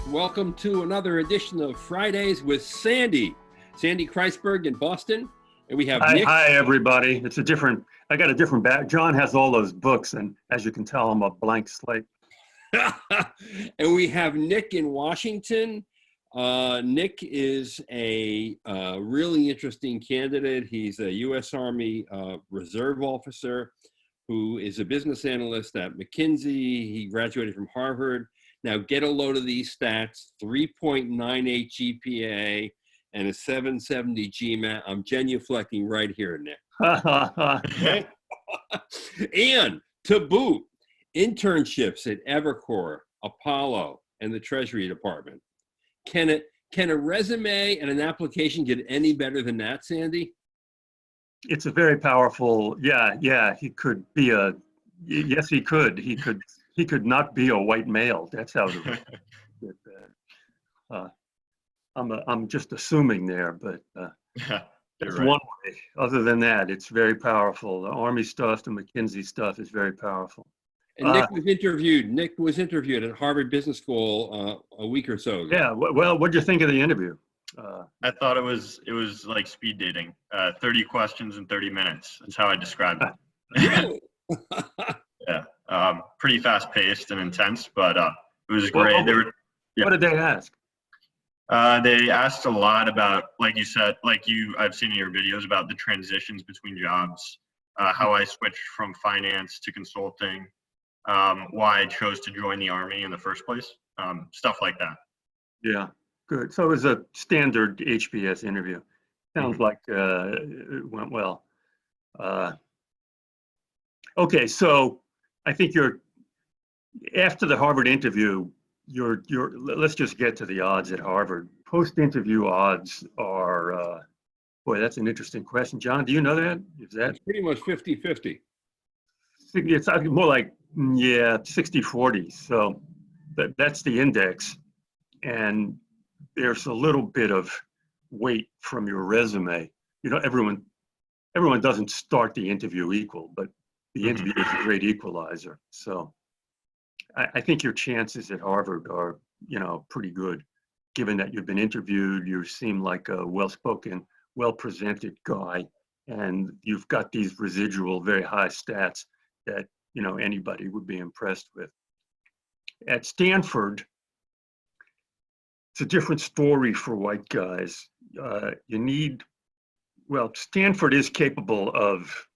Welcome to another edition of Fridays with Sandy Kreisberg in Boston. And we have Nick. Hi, everybody. I got a different back. John has all those books, and as you can tell, I'm a blank slate. And we have Nick in Washington. Nick is a really interesting candidate. He's a U.S. Army Reserve officer who is a business analyst at McKinsey. He graduated from Harvard. Now get a load of these stats: 3.98 GPA and a 770 GMAT. I'm genuflecting right here, Nick. Okay? And to boot, internships at Evercore, Apollo, and the Treasury Department. Can a resume and an application get any better than that, Sandy? It's a very powerful. Yeah. He could be yes, he could. He could not be a white male. That's how. I'm just assuming there, but that's right. One way. Other than that, it's very powerful. The Army stuff, the McKinsey stuff is very powerful. And Nick was interviewed at Harvard Business School a week or so ago. Yeah. Well, what did you think of the interview? I thought it was like speed dating. 30 questions in 30 minutes. That's how I described it. Really? Yeah. Pretty fast paced and intense, but it was great. What did they ask? They asked a lot about, like you said, I've seen in your videos about the transitions between jobs, how I switched from finance to consulting, why I chose to join the Army in the first place, stuff like that. Yeah, good. So it was a standard HBS interview. Sounds like it went well. Okay, so I think after the Harvard interview, let's just get to the odds at Harvard. Post-interview odds are, boy, that's an interesting question. John, do you know that? It's pretty much 50-50. It's more like, 60-40. So that's the index. And there's a little bit of weight from your resume. You know, everyone doesn't start the interview equal, but the interview is a great equalizer. So I think your chances at Harvard are, pretty good. Given that you've been interviewed, you seem like a well-spoken, well-presented guy, and you've got these residual, very high stats that, anybody would be impressed with. At Stanford, it's a different story for white guys. Stanford is capable of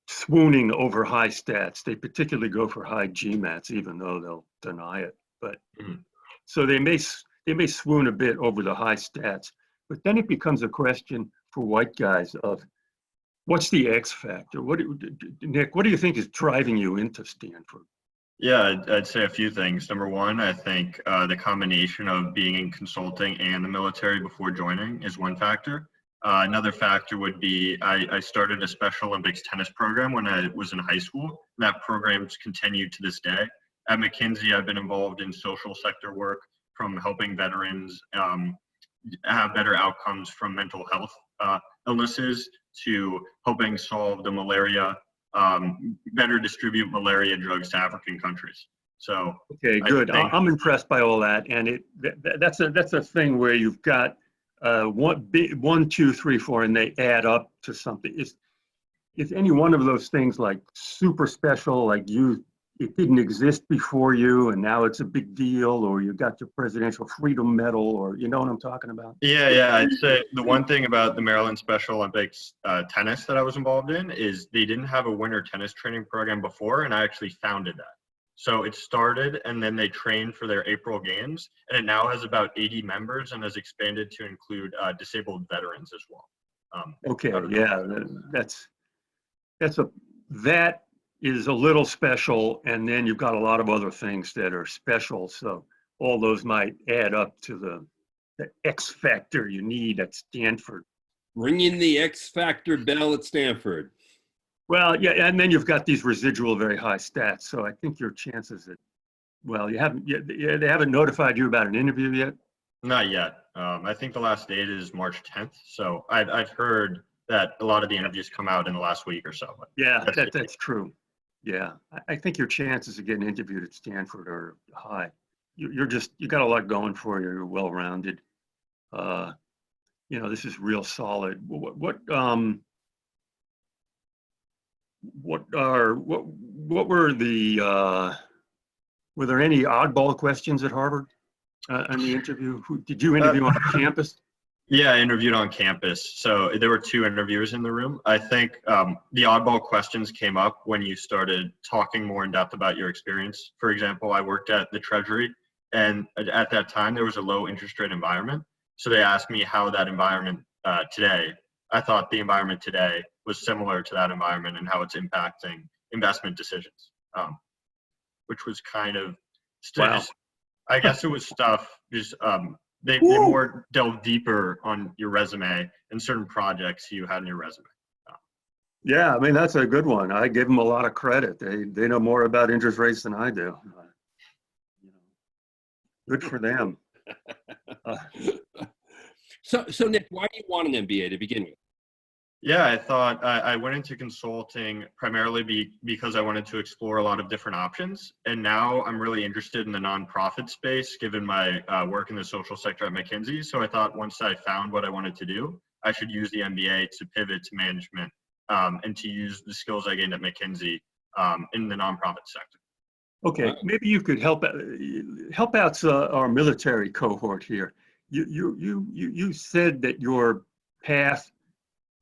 swooning over high stats. They particularly go for high GMATs, even though they'll deny it. But so they may swoon a bit over the high stats. But then it becomes a question for white guys of what's the X factor? Nick, what do you think is driving you into Stanford? Yeah, I'd say a few things. Number one, I think the combination of being in consulting and the military before joining is one factor. Another factor would be I started a Special Olympics tennis program when I was in high school. That program's continued to this day. At McKinsey, I've been involved in social sector work, from helping veterans have better outcomes from mental health illnesses to helping solve the malaria, better distribute malaria drugs to African countries. So okay, good. I'm impressed by all that, and that's a thing where you've got 1, 2, 3, 4, and they add up to something. Is any one of those things like super special, like it didn't exist before you and now it's a big deal, or you got your Presidential Freedom Medal, or you know what I'm talking about? Yeah. I'd say the one thing about the Maryland Special Olympics tennis that I was involved in is they didn't have a winter tennis training program before, and I actually founded that. So it started, and then they trained for their April games, and it now has about 80 members and has expanded to include disabled veterans as well. Okay, yeah, that is a little special, and then you've got a lot of other things that are special. So all those might add up to the X factor you need at Stanford. Ring in the X factor bell at Stanford. Well, yeah, and then you've got these residual very high stats. So I think your chances they haven't notified you about an interview yet? Not yet. I think the last date is March 10th. So I've heard that a lot of the interviews come out in the last week or so. Yeah, that's true. Yeah, I think your chances of getting interviewed at Stanford are high. you got a lot going for you. You're well-rounded. This is real solid. What were the were there any oddball questions at Harvard in the interview? Did you interview on campus? Yeah, I interviewed on campus. So there were 2 interviewers in the room. I think the oddball questions came up when you started talking more in depth about your experience. For example, I worked at the Treasury, and at that time there was a low interest rate environment. So they asked me how that environment today, I thought the environment today was similar to that environment and how it's impacting investment decisions, which was kind of, Wow. I guess it was stuff, just they more delve deeper on your resume and certain projects you had in your resume. Yeah, I mean, that's a good one. I give them a lot of credit. They know more about interest rates than I do. Good for them. So Nick, why do you want an MBA to begin with? Yeah, I thought I went into consulting primarily because I wanted to explore a lot of different options. And now I'm really interested in the nonprofit space, given my work in the social sector at McKinsey. So I thought once I found what I wanted to do, I should use the MBA to pivot to management and to use the skills I gained at McKinsey in the nonprofit sector. Okay, maybe you could help out our military cohort here. You said that your path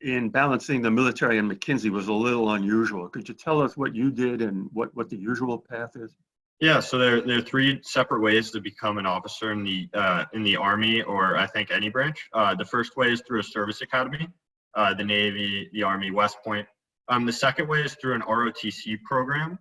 in balancing the military and McKinsey was a little unusual. Could you tell us what you did and what the usual path is? Yeah, so there are 3 separate ways to become an officer in the Army, or I think any branch. The first way is through a service academy, the Navy, the Army, West Point. The second way is through an ROTC program,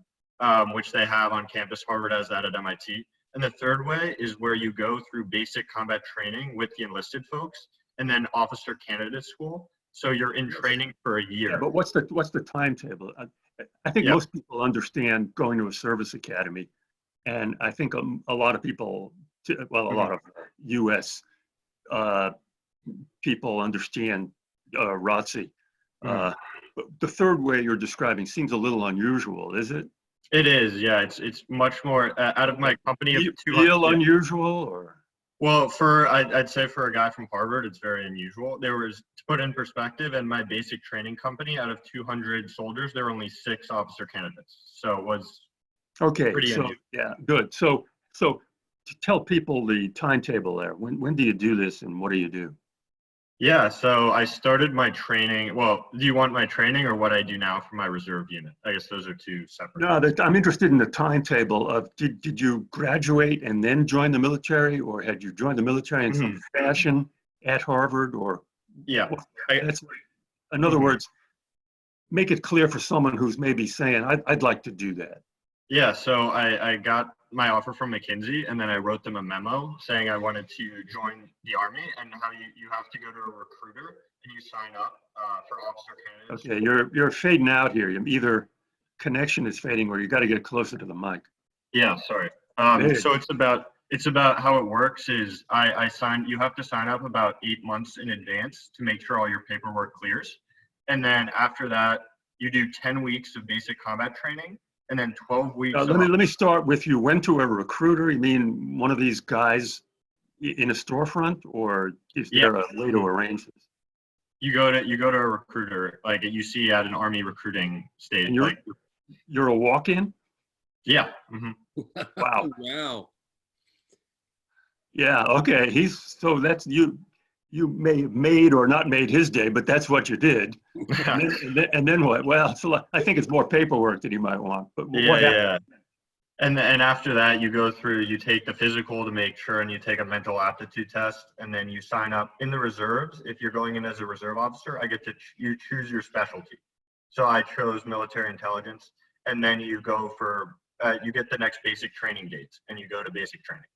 which they have on campus. Harvard has that at MIT. And the third way is where you go through basic combat training with the enlisted folks, and then officer candidate school. So you're in training for a year. Yeah, but what's the timetable? I think most people understand going to a service academy, and I think a lot of people, well, a lot of U.S. People understand ROTC. But the third way you're describing seems a little unusual, is it? It is, yeah. It's much more out of my company. Do you feel unusual, or? Well, I'd say for a guy from Harvard, it's very unusual. There was, to put in perspective, in my basic training company, out of 200 soldiers, there were only 6 officer candidates. So it was pretty unusual. Yeah, good. So to tell people the timetable there. When do you do this, and what do you do? Yeah, so I started my training. Well, do you want my training or what I do now for my reserve unit? I guess those are 2 separate. No, I'm interested in the timetable of did you graduate and then join the military, or had you joined the military in some fashion at Harvard, or? Yeah. In other words, make it clear for someone who's maybe saying, I'd like to do that. Yeah, so I got my offer from McKinsey, and then I wrote them a memo saying I wanted to join the Army, and how you have to go to a recruiter and you sign up for officer candidates. Okay, you're fading out here. Either connection is fading, or you got to get closer to the mic. Yeah, sorry. So it's about how it works is you have to sign up about 8 months in advance to make sure all your paperwork clears, and then after that you do 10 weeks of basic combat training. And then 12 weeks. Let me start with you. Went to a recruiter? You mean one of these guys in a storefront, or is there a way to arrange this? You go to a recruiter, like you see at an Army recruiting stage. And you're a walk-in? Yeah. Wow. Wow. Yeah. Okay. So that's you. You may have made or not made his day, but that's what you did. And then what? Well, I think it's more paperwork that he might want. But what happened? And after that, you take the physical to make sure, and you take a mental aptitude test, and then you sign up in the reserves. If you're going in as a reserve officer, you choose your specialty. So I chose military intelligence, and then you go for you get the next basic training dates, and you go to basic training.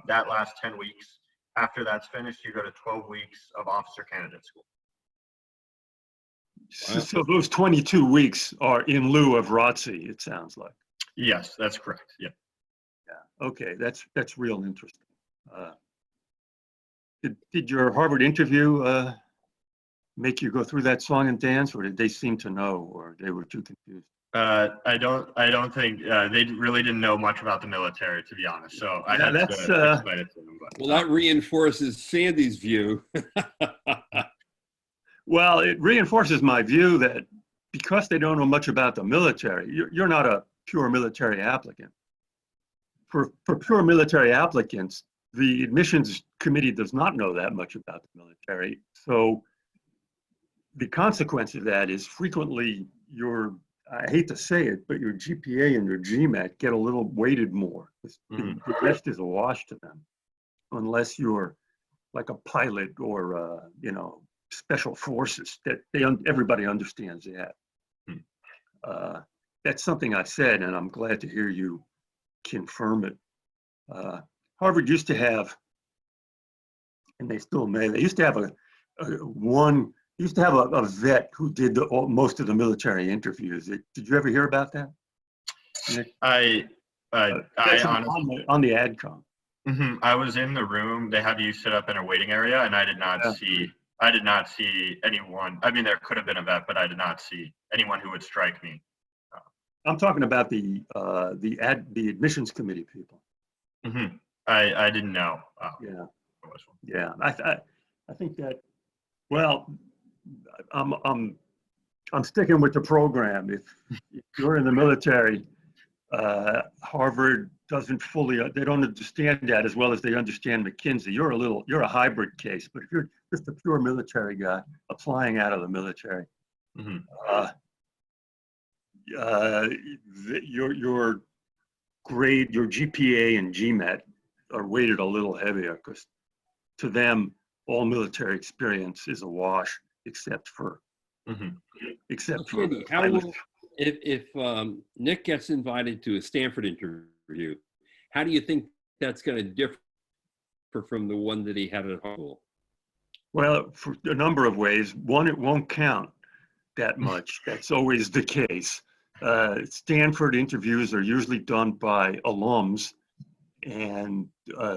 That lasts 10 weeks. After that's finished, you go to 12 weeks of officer candidate school. So those 22 weeks are in lieu of ROTC, it sounds like. Yes, that's correct. Yeah. Yeah. Okay, that's real interesting. Did your Harvard interview make you go through that song and dance, or did they seem to know, or they were too confused? I don't think they really didn't know much about the military, to be honest. So I Yeah, had to explain it to them. But, Well, that reinforces Sandy's view. Well, it reinforces my view that because they don't know much about the military, you're not a pure military applicant. For pure military applicants, the admissions committee does not know that much about the military. So the consequence of that is frequently I hate to say it, but your GPA and your GMAT get a little weighted more. The rest is a wash to them, unless you're like a pilot or, special forces. That everybody understands that. That's something I've said, and I'm glad to hear you confirm it. Harvard used to have, and they still may, they used to have a vet who did most of the military interviews. Did you ever hear about that? Nick? I honestly, on the AdCom. I was in the room. They had you sit up in a waiting area, and I did not see anyone. I mean, there could have been a vet, but I did not see anyone who would strike me. I'm talking about the admissions committee people. I didn't know. Yeah. I think that. Well, I'm sticking with the program. If you're in the military, Harvard doesn't fully, they don't understand that as well as they understand McKinsey. You're a hybrid case, but if you're just a pure military guy applying out of the military, your grade, your GPA and GMAT are weighted a little heavier because to them, all military experience is a wash, except for Sandy, if Nick gets invited to a Stanford interview, how do you think that's going to differ from the one that he had at Harvard? Well, for a number of ways. One, it won't count that much. That's always the case. Stanford interviews are usually done by alums, and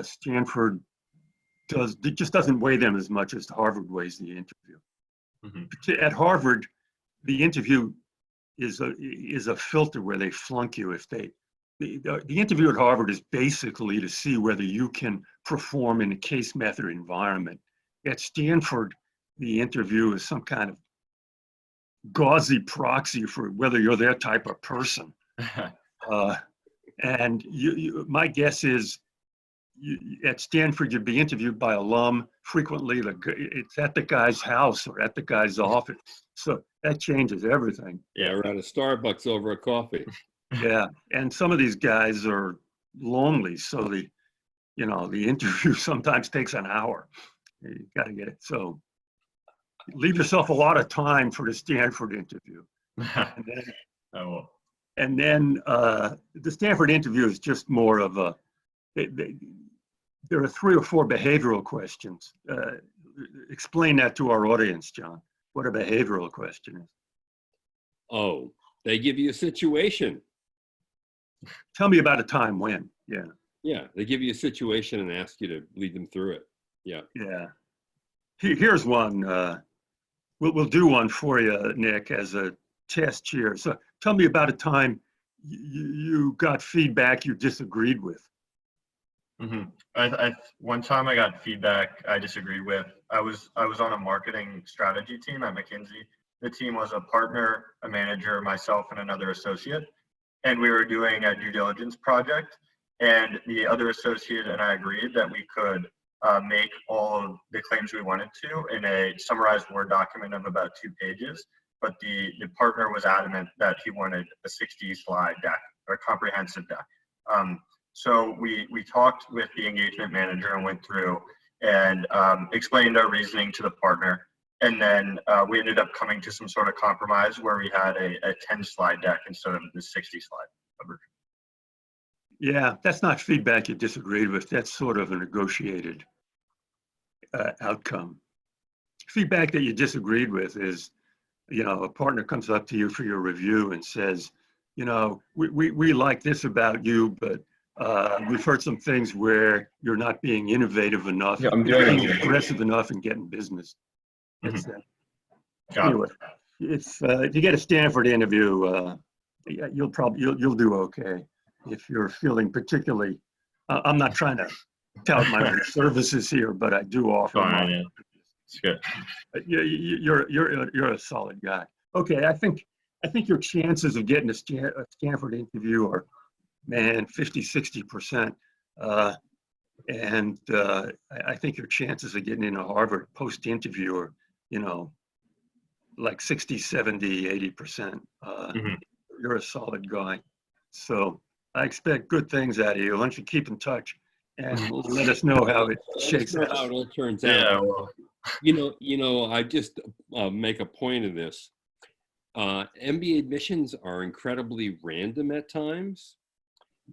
Stanford just doesn't weigh them as much as Harvard weighs the interview. At Harvard, the interview is a filter where they flunk you if the interview at Harvard is basically to see whether you can perform in a case method environment. At Stanford, the interview is some kind of gauzy proxy for whether you're that type of person. And my guess is at Stanford, you'd be interviewed by alum frequently. It's at the guy's house or at the guy's office. So that changes everything. Yeah, we're at a Starbucks over a coffee. Yeah, and some of these guys are lonely, so the interview sometimes takes an hour. You got to get it. So leave yourself a lot of time for the Stanford interview. And then the Stanford interview is just more of a. There are 3 or 4 behavioral questions. Explain that to our audience, John. What a behavioral question is. Oh, they give you a situation. Tell me about a time when. Yeah. Yeah, they give you a situation and ask you to lead them through it. Yeah. Yeah. Here's one. We'll do one for you, Nick, as a test here. So tell me about a time you got feedback you disagreed with. One time I got feedback I disagreed with. I was on a marketing strategy team at McKinsey. The team was a partner, a manager, myself, and another associate. And we were doing a due diligence project. And the other associate and I agreed that we could make all of the claims we wanted to in a summarized Word document of about 2 pages. But the partner was adamant that he wanted a 60-slide deck or a comprehensive deck. So we talked with the engagement manager and went through and explained our reasoning to the partner. And then we ended up coming to some sort of compromise where we had a 10-slide deck instead of the 60-slide version. Yeah, that's not feedback you disagreed with. That's sort of a negotiated outcome. Feedback that you disagreed with is, a partner comes up to you for your review and says, we like this about you, but we've heard some things where you're not being innovative enough, Yeah, I'm doing being aggressive enough in getting business. Anyway, if you get a Stanford interview, yeah, you'll do okay. If you're feeling particularly, I'm not trying to tout my own services here, but I do offer Fine, my. yeah. It's good. You're a solid guy. Okay, I think your chances of getting a Stanford interview are, man, 50-60%. And I think your chances of getting into Harvard post-interview are, like 60, 70, 80%. You're a solid guy. So I expect good things out of you. Why don't you keep in touch and let us know how it shakes Let us know how out. it all turns out. Yeah, well, I just make a point of this. MBA admissions are incredibly random at times.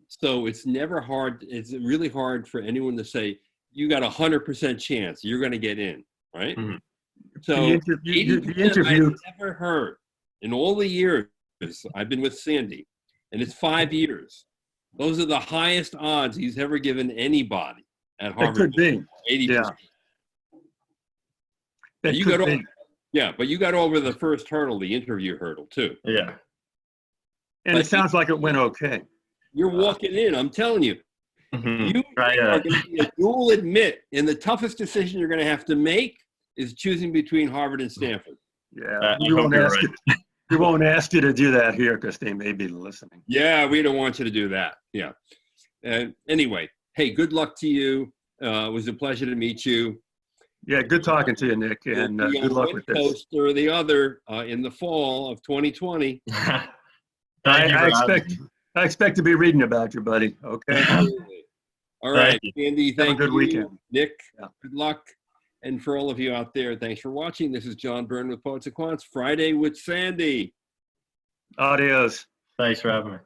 So it's never hard. It's really hard for anyone to say, you got 100% chance you're going to get in, right? Mhm. So The 80% interview. I've never heard in all the years I've been with Sandy, and it's 5 years. Those are the highest odds he's ever given anybody at That Harvard. could be. 80%. Yeah. That You could got be. over, yeah, but you got over the first hurdle, the interview hurdle too. yeah. And it sounds like it went okay. You're walking in, I'm telling you. Mhm. You are going to be a dual admit, and the toughest decision you're going to have to make is choosing between Harvard and Stanford. Yeah. I We hope won't you're ask right. you. We won't ask you to do that here because they may be listening. Yeah, we don't want you to do that. Yeah. And anyway, hey, good luck to you. It was a pleasure to meet you. Yeah, good talking to you, Nick, and You'll be good on luck one with this. coast or the other in the fall of 2020. Thank I you for expect having me. I expect to be reading about you, buddy. Okay. Absolutely. All right, you. Andy, Have a thank good you. weekend. Nick, Yeah. good luck. And for all of you out there, thanks for watching. This is John Byrne with Poets and Quants, Friday with Sandy. Adios. Thanks for having me.